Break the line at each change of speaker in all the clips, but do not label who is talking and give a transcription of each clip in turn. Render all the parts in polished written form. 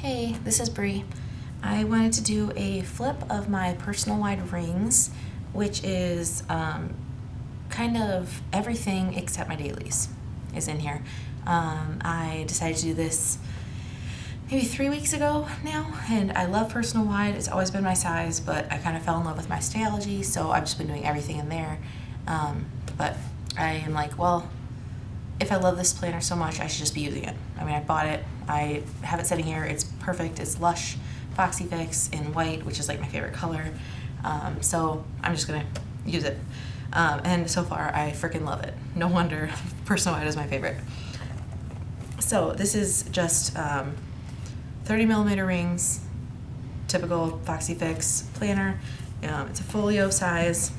Hey, this is Bree. I wanted to do a flip of my personal wide rings, which is kind of everything except my dailies is in here. I decided to do this maybe 3 weeks ago now, and I love personal wide. It's always been my size, but I kind of fell in love with my Styology, so I've just been doing everything in there. But I am like, well, if I love this planner so much, I should just be using it. I mean, I bought it. I have it sitting here. It's perfect. It's Lush Foxy Fix in white, which is like my favorite color. So I'm just going to use it. And so far, I freaking love it. No wonder personal wide is my favorite. So this is just 30 millimeter rings, typical Foxy Fix planner. It's a folio style.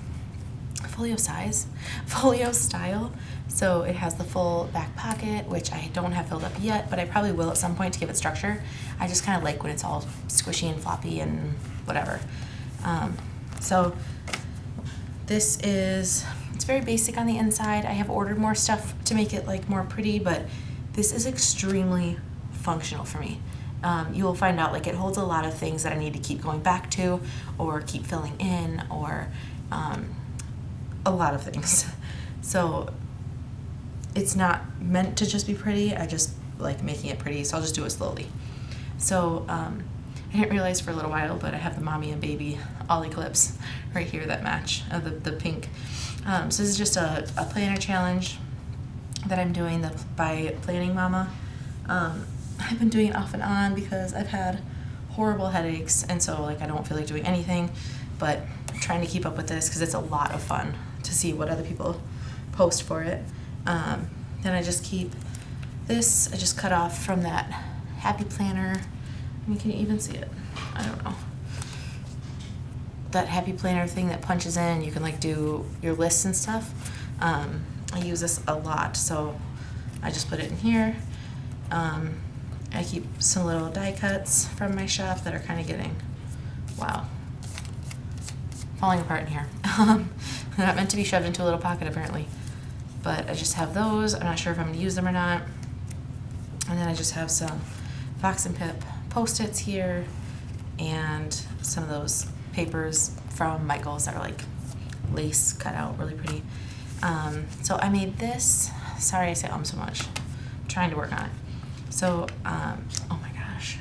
So it has the full back pocket, which I don't have filled up yet, but I probably will at some point to give it structure. I just kind of like when it's all squishy and floppy and whatever. So this is, it's very basic on the inside. I have ordered more stuff to make it like more pretty, but this is extremely functional for me. You will find out like it holds a lot of things that I need to keep going back to or keep filling in or a lot of things. So it's not meant to just be pretty. I just like making it pretty, so I'll just do it slowly. So I didn't realize for a little while, but I have the mommy and baby ollie clips right here that match the pink. So this is just a planner challenge that I'm doing by Planning Mama. I've been doing it off and on because I've had horrible headaches, and so like I don't feel like doing anything, but I'm trying to keep up with this because it's a lot of fun to see what other people post for it. Then I just keep this, I just cut off from that Happy Planner. I mean, can you even see it? I don't know. That Happy Planner thing that punches in, you can like do your lists and stuff. I use this a lot, so I just put it in here. I keep some little die cuts from my shop that are kind of getting, wow, falling apart in here. They're not meant to be shoved into a little pocket apparently. But I just have those. I'm not sure if I'm going to use them or not. And then I just have some Fox and Pip Post-its here and some of those papers from Michael's that are like lace cut out, really pretty. So I made this. Sorry I say so much. I'm trying to work on it. So, oh my gosh.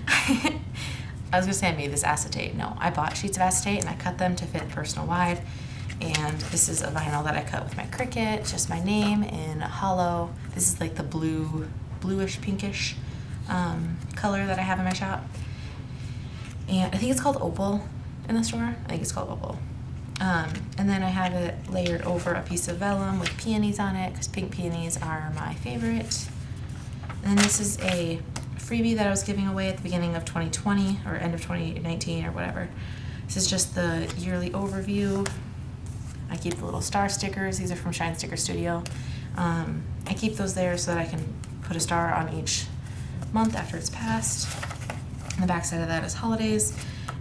I was going to say I made this acetate. No, I bought sheets of acetate and I cut them to fit personal wide. And this is a vinyl that I cut with my Cricut, just my name in a hollow. This is like the bluish, pinkish color that I have in my shop. And I think it's called Opal in the store. I think it's called Opal. And then I have it layered over a piece of vellum with peonies on it because pink peonies are my favorite. And then this is a freebie that I was giving away at the beginning of 2020 or end of 2019 or whatever. This is just the yearly overview. I keep the little star stickers. These are from Shine Sticker Studio. I keep those there so that I can put a star on each month after it's passed. And the back side of that is holidays.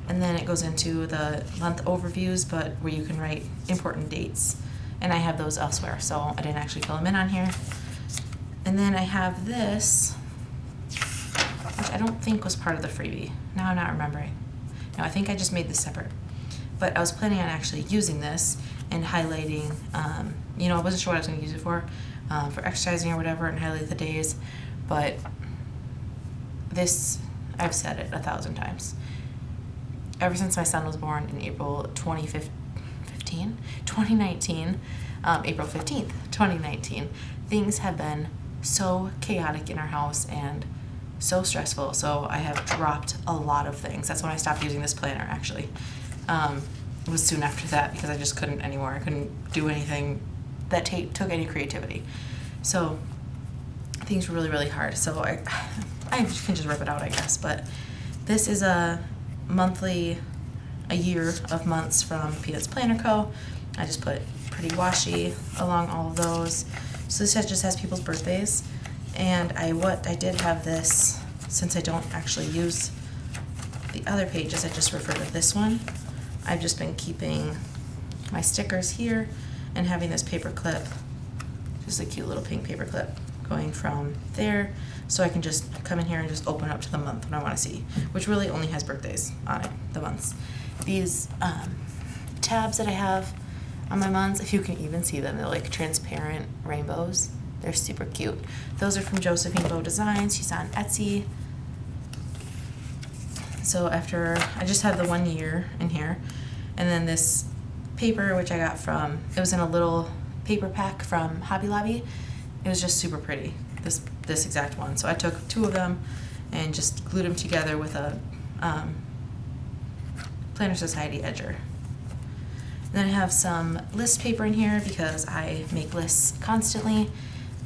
And then it goes into the month overviews, but where you can write important dates. And I have those elsewhere, so I didn't actually fill them in on here. And then I have this, which I don't think was part of the freebie. Now I'm not remembering. No, I think I just made this separate. But I was planning on actually using this and highlighting, I wasn't sure what I was going to use it for exercising or whatever, and highlight the days. But this, I've said it 1,000 times. Ever since my son was born in April 2019, April 15th, 2019, things have been so chaotic in our house and so stressful. So I have dropped a lot of things. That's when I stopped using this planner, actually. It was soon after that because I just couldn't anymore. I couldn't do anything that took any creativity. So things were really, really hard. So I can just rip it out, I guess. But this is a year of months from Peanuts Planner Co. I just put pretty washi along all of those. So this just has people's birthdays. And I did have this, since I don't actually use the other pages, I just refer to this one. I've just been keeping my stickers here and having this paper clip, just a cute little pink paper clip going from there. So I can just come in here and just open up to the month when I want to see, which really only has birthdays on it, the months. These tabs that I have on my months, if you can even see them, they're like transparent rainbows. They're super cute. Those are from Josephine Bow Designs. She's on Etsy. So after, I just have the 1 year in here. And then this paper, which I got from, it was in a little paper pack from Hobby Lobby. It was just super pretty, this exact one. So I took 2 of them and just glued them together with a Planner Society edger. And then I have some list paper in here because I make lists constantly.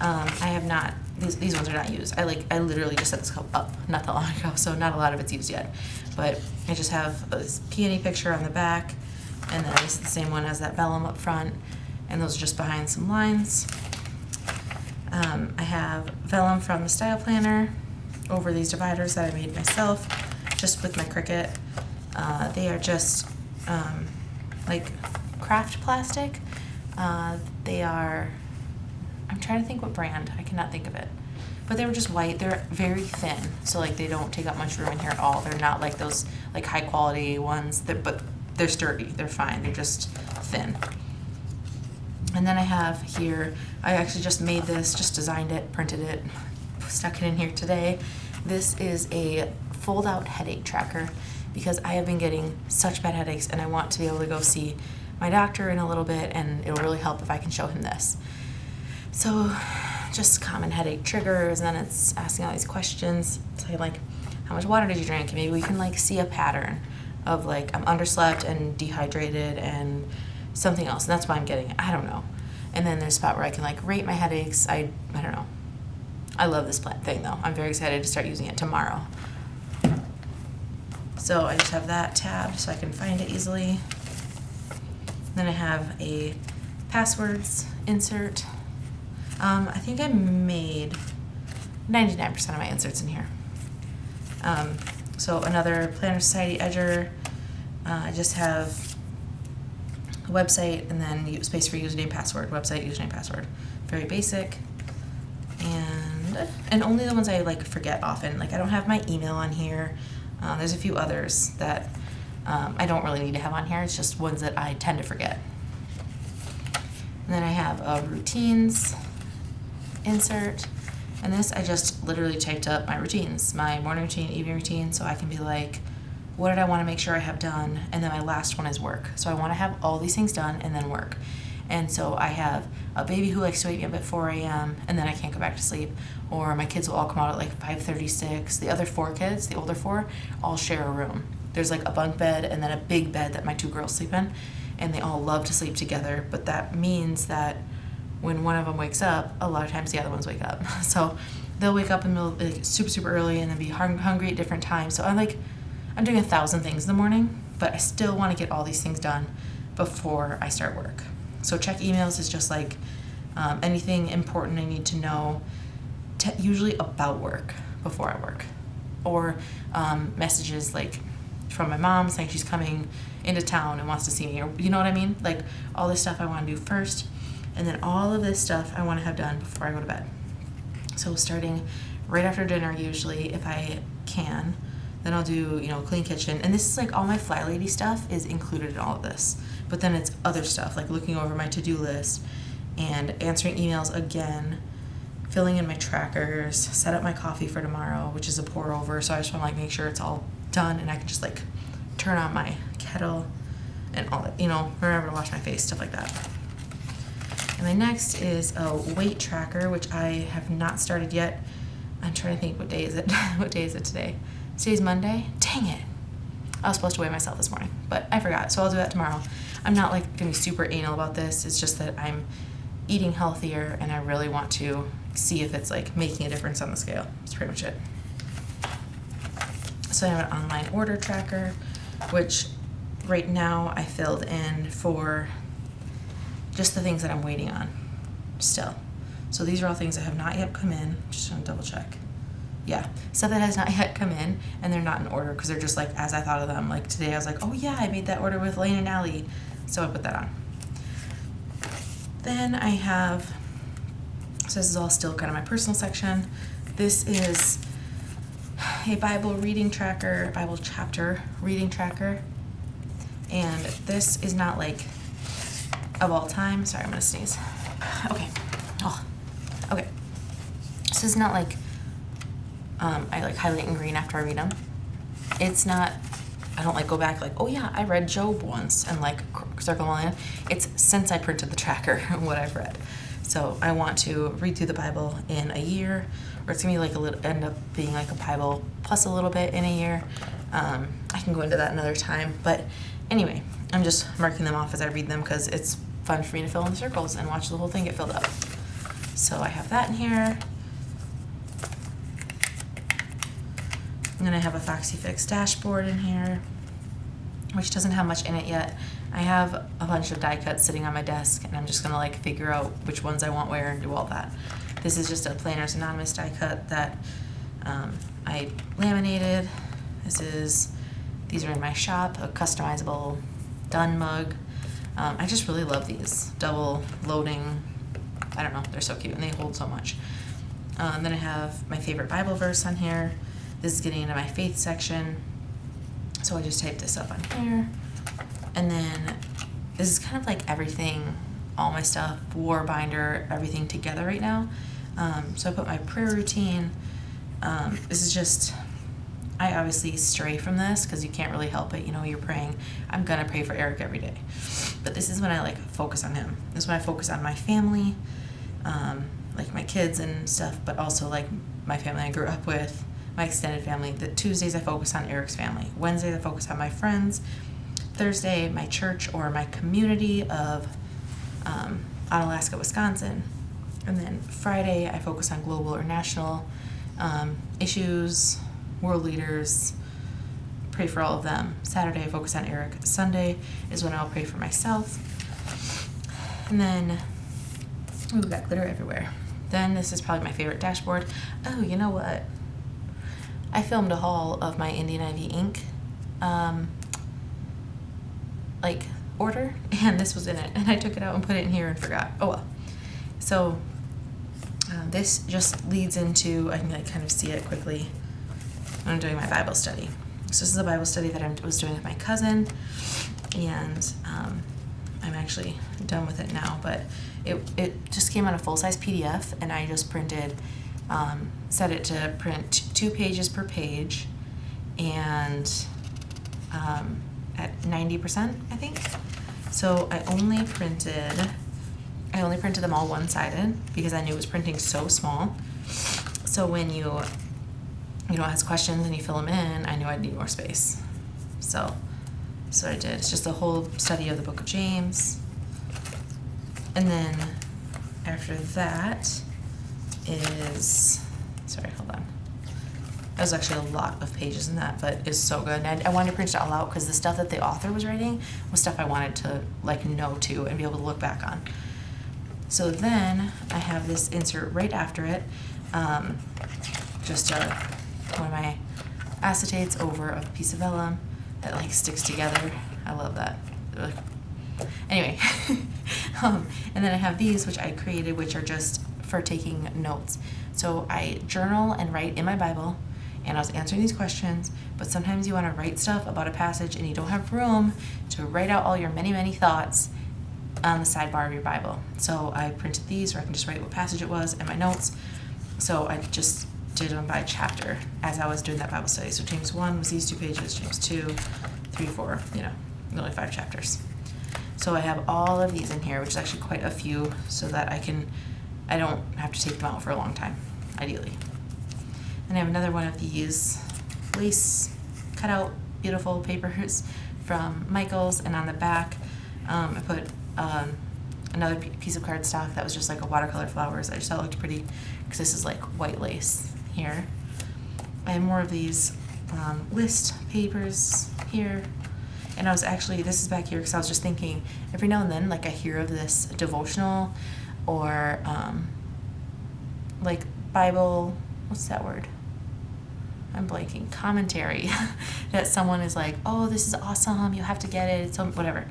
I have not, these ones are not used. I literally just set this cup up not that long ago, so not a lot of it's used yet. But I just have this peony picture on the back, and then this is the same one as that vellum up front, and those are just behind some lines. I have vellum from the Style Planner over these dividers that I made myself, just with my Cricut. They are just like craft plastic. They are, I'm trying to think what brand, I cannot think of it. But they were just white, they're very thin, so like they don't take up much room in here at all. They're not like those like high quality ones, but they're sturdy, they're fine, they're just thin. And then I have here, I actually just made this, just designed it, printed it, stuck it in here today. This is a fold out headache tracker because I have been getting such bad headaches and I want to be able to go see my doctor in a little bit, and it'll really help if I can show him this. So just common headache triggers, and then it's asking all these questions. So like, how much water did you drink? Maybe we can like see a pattern of like, I'm underslept and dehydrated and something else, and that's why I'm getting it. I don't know. And then there's a spot where I can like rate my headaches. I don't know. I love this thing though. I'm very excited to start using it tomorrow. So I just have that tabbed so I can find it easily. Then I have a passwords insert. I think I made 99% of my inserts in here. So another Planner Society edger. I just have a website and then space for username, password, website, username, password. Very basic. And only the ones I like forget often. Like I don't have my email on here. There's a few others that I don't really need to have on here. It's just ones that I tend to forget. And then I have a routines insert. And this, I just literally typed up my routines, my morning routine, evening routine, so I can be like, what did I want to make sure I have done? And then my last one is work. So I want to have all these things done and then work. And so I have a baby who likes to wake me up at 4 a.m. and then I can't go back to sleep. Or my kids will all come out at like 5:36. The other 4 kids, the older 4, all share a room. There's like a bunk bed and then a big bed that my 2 girls sleep in. And they all love to sleep together. But that means that when one of them wakes up, a lot of times the other ones wake up. So they'll wake up in the middle, like, super early and then be hungry at different times. So I'm doing 1,000 things in the morning, but I still want to get all these things done before I start work. So check emails is just like anything important I need to know, usually about work before I work. Or messages like from my mom saying she's coming into town and wants to see me, or you know what I mean? Like all this stuff I want to do first, and then all of this stuff I want to have done before I go to bed. So starting right after dinner usually, if I can, then I'll do, clean kitchen. And this is like all my Fly Lady stuff is included in all of this. But then it's other stuff like looking over my to-do list and answering emails again, filling in my trackers, set up my coffee for tomorrow, which is a pour over. So I just want to like make sure it's all done and I can just like turn on my kettle and all that, remember to wash my face, stuff like that. And my next is a weight tracker, which I have not started yet. I'm trying to think, what day is it? What day is it today? Today's Monday? Dang it. I was supposed to weigh myself this morning, but I forgot, so I'll do that tomorrow. I'm not like gonna be super anal about this. It's just that I'm eating healthier and I really want to see if it's like making a difference on the scale. That's pretty much it. So I have an online order tracker, which right now I filled in for just the things that I'm waiting on still. So these are all things that have not yet come in. Just gonna double check. Yeah, stuff that has not yet come in, and they're not in order because they're just like as I thought of them. Like today I was like, oh yeah, I made that order with Lane and Allie, so I put that on. Then I have So this is all still kind of my personal section. This is a Bible reading tracker, Bible chapter reading tracker. And this is not like of all time. Sorry, I'm gonna sneeze. Okay. Oh, okay. So it's not like I like highlight in green after I read them. It's not, I don't like go back like, oh yeah, I read Job once and like circle them all in. It's since I printed the tracker what I've read. So I want to read through the Bible in a year, or it's gonna be like a little, end up being like a Bible plus a little bit in a year. I can go into that another time, but anyway, I'm just marking them off as I read them because it's fun for me to fill in the circles and watch the whole thing get filled up. So I have that in here. And then I have a Foxy Fix dashboard in here, which doesn't have much in it yet. I have a bunch of die cuts sitting on my desk, and I'm just gonna like figure out which ones I want where and do all that. This is just a Planners Anonymous die cut that I laminated. These are in my shop, a customizable done mug. I just really love these double loading. I don't know, they're so cute and they hold so much. Then I have my favorite Bible verse on here. This is getting into my faith section. So I just typed this up on here. And then this is kind of like everything, all my stuff, war binder, everything together right now. So I put my prayer routine. This is just, I obviously stray from this because you can't really help it. You know, you're praying. I'm going to pray for Eric every day. But this is when I like focus on him. This is when I focus on my family, like my kids and stuff, but also like my family I grew up with, my extended family. The Tuesdays I focus on Eric's family. Wednesdays I focus on my friends. Thursday, my church or my community of Onalaska, Wisconsin. And then Friday, I focus on global or national issues, world leaders, pray for all of them. Saturday, I focus on Eric. Sunday is when I'll pray for myself. And then, ooh, we got glitter everywhere. Then this is probably my favorite dashboard. Oh, you know what? I filmed a haul of my Indian Ivy ink like order, and this was in it, and I took it out and put it in here and forgot. Oh well. So this just leads into, I can like kind of see it quickly when I'm doing my Bible study. So this is a Bible study that I was doing with my cousin, and I'm actually done with it now, but it just came on a full-size PDF, and I just printed, set it to print 2 pages per page, and at 90%, I think. So I only printed them all one-sided because I knew it was printing so small. So when you know, it has questions and you fill them in, I knew I'd need more space. So I did. It's just a whole study of the book of James. And then after that is, sorry, hold on. There's actually a lot of pages in that, but it's so good. And I wanted to print it all out because the stuff that the author was writing was stuff I wanted to like know too and be able to look back on. So then I have this insert right after it, just one of my acetates over a piece of vellum that like sticks together. I love that. Ugh. Anyway, and then I have these which I created, which are just for taking notes. So I journal and write in my Bible, and I was answering these questions, but sometimes you want to write stuff about a passage and you don't have room to write out all your many, many thoughts on the sidebar of your Bible. So I printed these where I can just write what passage it was and my notes. So I just did them by chapter as I was doing that Bible study. So James 1 was these 2 pages, James 2, 3, 4, you know, only 5 chapters. So I have all of these in here, which is actually quite a few, so that I don't have to take them out for a long time, ideally. And I have another one of these lace cutout beautiful papers from Michael's, and on the back I put another piece of cardstock that was just like a watercolor flowers. I just thought it looked pretty because this is like white lace here. I have more of these list papers here. And I was actually, this is back here because I was just thinking, every now and then, like I hear of this devotional or like Bible, what's that word? I'm blanking, commentary that someone is like, oh, this is awesome, you have to get it, so whatever.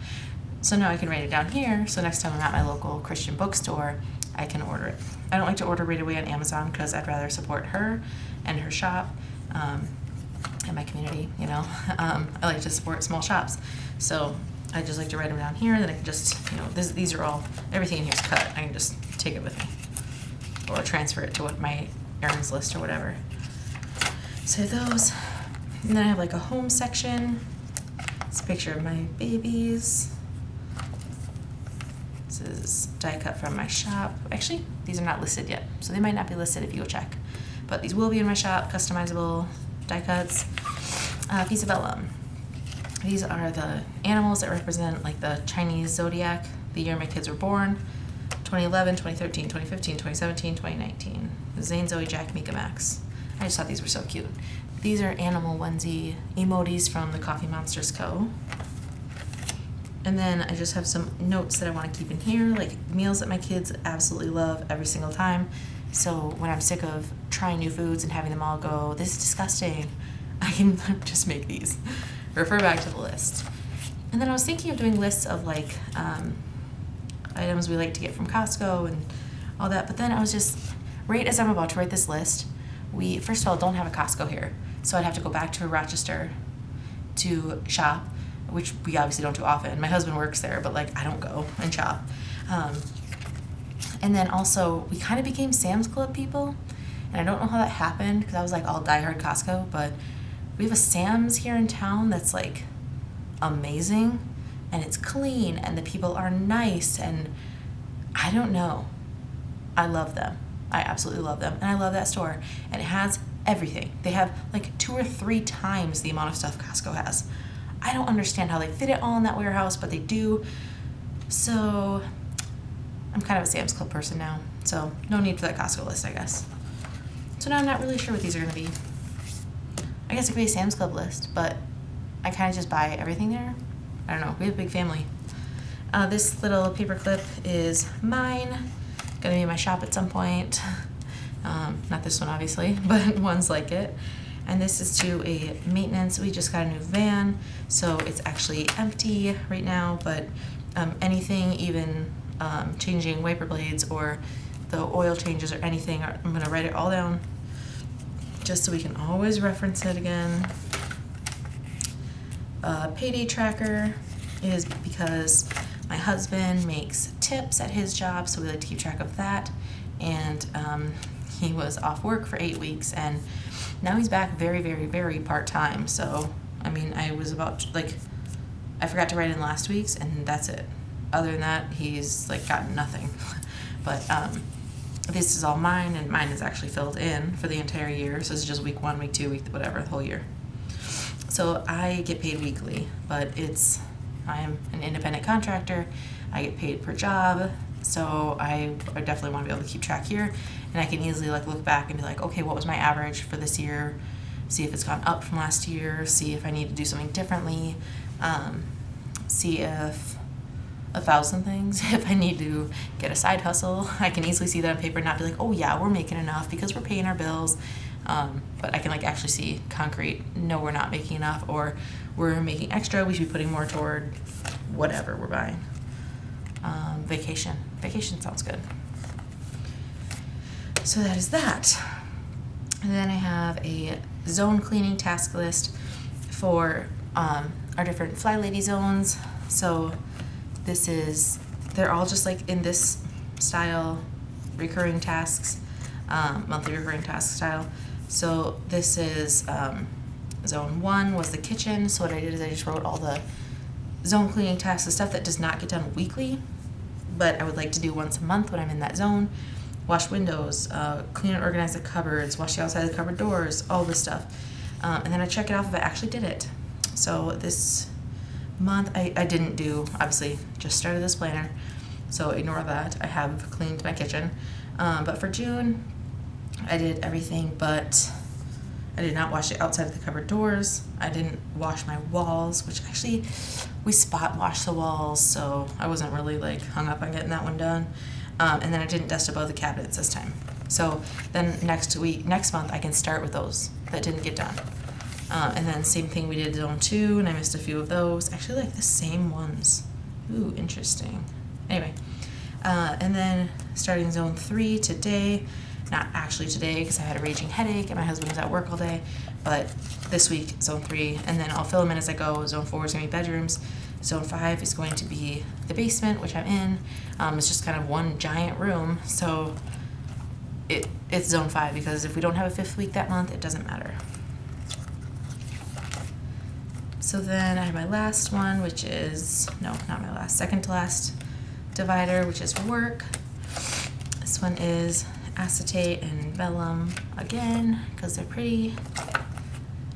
So now I can write it down here, so next time I'm at my local Christian bookstore, I can order it. I don't like to order right away on Amazon because I'd rather support her and her shop and my community, you know. I like to support small shops. So I just like to write them down here, and then I can just, you know, these are all, everything in here is cut. I can just take it with me or transfer it to what my errands list or whatever. So those. And then I have like a home section. It's a picture of my babies. This is die cut from my shop. Actually, these are not listed yet, so they might not be listed if you go check. But these will be in my shop, customizable die cuts. Piece of vellum. These are the animals that represent like the Chinese zodiac, the year my kids were born. 2011, 2013, 2015, 2017, 2019. Zane, Zoe, Jack, Mika, Max. I just thought these were so cute. These are animal onesie emotes from the Coffee Monsters Co. And then I just have some notes that I want to keep in here, like meals that my kids absolutely love every single time. So when I'm sick of trying new foods and having them all go, this is disgusting, I can just make these. Refer back to the list. And then I was thinking of doing lists of like items we like to get from Costco and all that, but then I was just, right as I'm about to write this list, we first of all don't have a Costco here, so I'd have to go back to Rochester to shop, which we obviously don't do often. My husband works there, but like I don't go and shop. And then also we kind of became Sam's Club people, and I don't know how that happened because I was like all diehard Costco, but we have a Sam's here in town that's like amazing, and it's clean, and the people are nice, and I don't know. I love them. I absolutely love them, and I love that store, and it has everything. They have like 2 or 3 times the amount of stuff Costco has. I don't understand how they fit it all in that warehouse, but they do. So I'm kind of a Sam's Club person now, so no need for that Costco list, I guess. So now I'm not really sure what these are going to be. I guess it could be a Sam's Club list, but I kind of just buy everything there. I don't know. We have a big family. This little paper clip is mine. Gonna be in my shop at some point. Not this one, obviously, but ones like it. And this is to a maintenance. We just got a new van, so it's actually empty right now, but anything, even changing wiper blades or the oil changes or anything, I'm gonna write it all down just so we can always reference it again. Payday tracker is because my husband makes tips at his job, so we like to keep track of that. And he was off work for 8 weeks, and now he's back very, very, very part-time. So, I mean, I was about to, like, I forgot to write in last week's, and that's it. Other than that, he's like gotten nothing. But this is all mine, and mine is actually filled in for the entire year. So it's just week 1, week 2, week whatever, the whole year. So I get paid weekly, but I am an independent contractor. I get paid per job, so I definitely want to be able to keep track here, and I can easily like look back and be like, okay, what was my average for this year? See if it's gone up from last year. See if I need to do something differently. See if 1,000 things. If I need to get a side hustle, I can easily see that on paper and not be like, oh yeah, we're making enough because we're paying our bills. But I can like actually see concrete, no, we're not making enough, or we're making extra, we should be putting more toward whatever we're buying. Vacation sounds good. So that is that. And then I have a zone cleaning task list for our different Fly Lady zones. So they're all just like in this style, recurring tasks, monthly recurring task style. So this is zone 1 was the kitchen. So what I did is I just wrote all the zone cleaning tasks, the stuff that does not get done weekly, but I would like to do once a month when I'm in that zone. Wash windows, clean and organize the cupboards, wash the outside of the cupboard doors, all this stuff. And then I check it off if I actually did it. So this month I didn't do, obviously just started this planner, so ignore that. I have cleaned my kitchen. But for June, I did everything, but I did not wash the outside of the cupboard doors. I didn't wash my walls, which actually we spot washed the walls, so I wasn't really like hung up on getting that one done. And then I didn't dust above the cabinets this time. So then next month I can start with those that didn't get done. And then same thing, we did zone 2, and I missed a few of those. Actually, like the same ones. Ooh, interesting. Anyway, and then starting zone 3 today. Not actually today because I had a raging headache and my husband was at work all day, but this week, zone 3, and then I'll fill them in as I go. Zone 4 is going to be bedrooms. Zone 5 is going to be the basement, which I'm in. It's just kind of one giant room, so it's zone 5 because if we don't have a 5th week that month, it doesn't matter. So then I have my last one, which is, no, not my last, second to last divider, which is work. This one is acetate and vellum again, because they're pretty.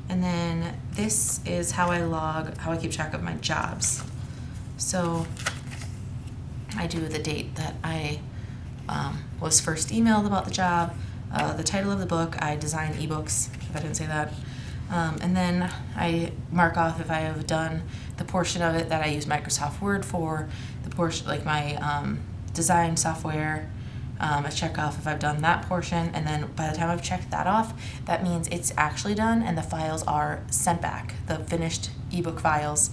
And then this is how I keep track of my jobs. So I do the date that I was first emailed about the job, the title of the book. I design ebooks, if I didn't say that. And then I mark off if I have done the portion of it that I use Microsoft Word for, the portion, like my design software. I check off if I've done that portion, and then by the time I've checked that off, that means it's actually done and the files are sent back. The finished ebook files,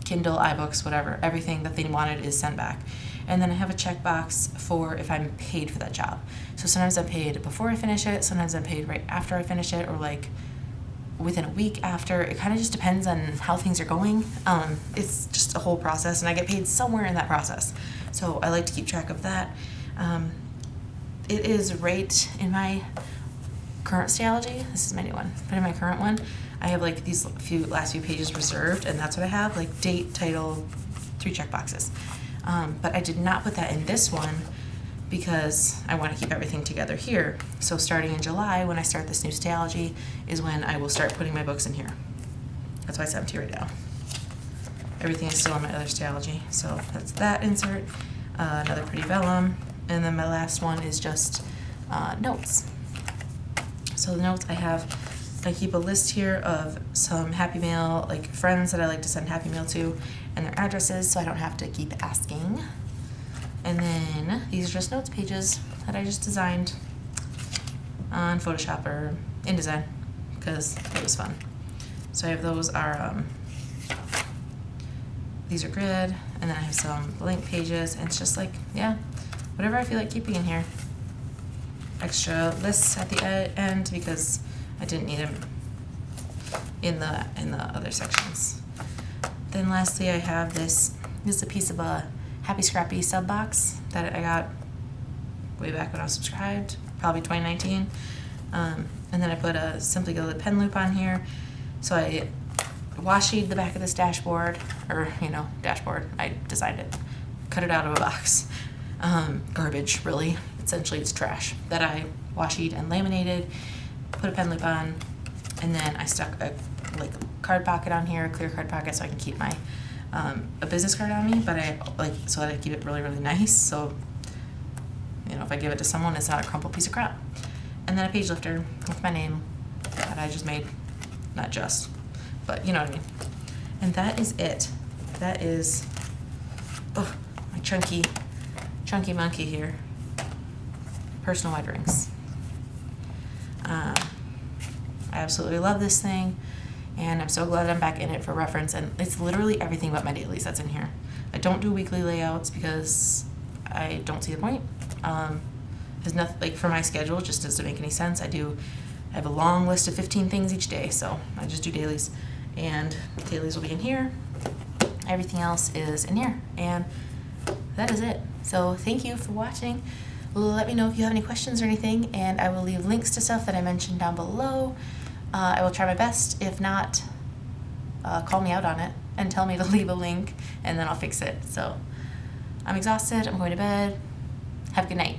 Kindle, iBooks, whatever, everything that they wanted is sent back. And then I have a checkbox for if I'm paid for that job. So sometimes I'm paid before I finish it, sometimes I'm paid right after I finish it, or like within a week after. It kind of just depends on how things are going. It's just a whole process, and I get paid somewhere in that process. So I like to keep track of that. It is right in my current Stalogy. This is my new one, but in my current one, I have like these last few pages reserved, and that's what I have, like date, title, 3 checkboxes. But I did not put that in this one because I want to keep everything together here. So starting in July, when I start this new Stalogy, is when I will start putting my books in here. That's why it's empty right now. Everything is still on my other Stalogy. So that's that insert, another pretty vellum, and then my last one is just notes. So the notes I keep a list here of some Happy Mail, like friends that I like to send Happy Mail to, and their addresses, so I don't have to keep asking. And then these are just notes pages that I just designed on Photoshop or InDesign because it was fun. So I have those are these are grid, and then I have some blank pages, and it's just like, yeah, whatever I feel like keeping in here. Extra lists at the end because I didn't need them in the other sections. Then lastly, I have this is a piece of a Happy Scrappy sub box that I got way back when I was subscribed, probably 2019. And then I put a Simply Gilded pen loop on here. So I washi the back of this dashboard, or dashboard. I designed it, cut it out of a box. Garbage, really. Essentially, it's trash that I washied and laminated. Put a pen loop on, and then I stuck a card pocket on here, a clear card pocket, so I can keep my a business card on me, but so that I keep it really, really nice. So if I give it to someone, it's not a crumpled piece of crap. And then a page lifter with my name that I just made, not just, but you know what I mean. And that is it. That is my chunky monkey here. Personal wide rings. I absolutely love this thing, and I'm so glad I'm back in it for reference, and it's literally everything but my dailies that's in here. I don't do weekly layouts because I don't see the point. There's nothing, like for my schedule, it just doesn't make any sense. I have a long list of 15 things each day, so I just do dailies, and dailies will be in here. Everything else is in here, and that is it. So thank you for watching. Let me know if you have any questions or anything, and I will leave links to stuff that I mentioned down below. I will try my best. If not, call me out on it and tell me to leave a link, and then I'll fix it. So I'm exhausted. I'm going to bed. Have a good night.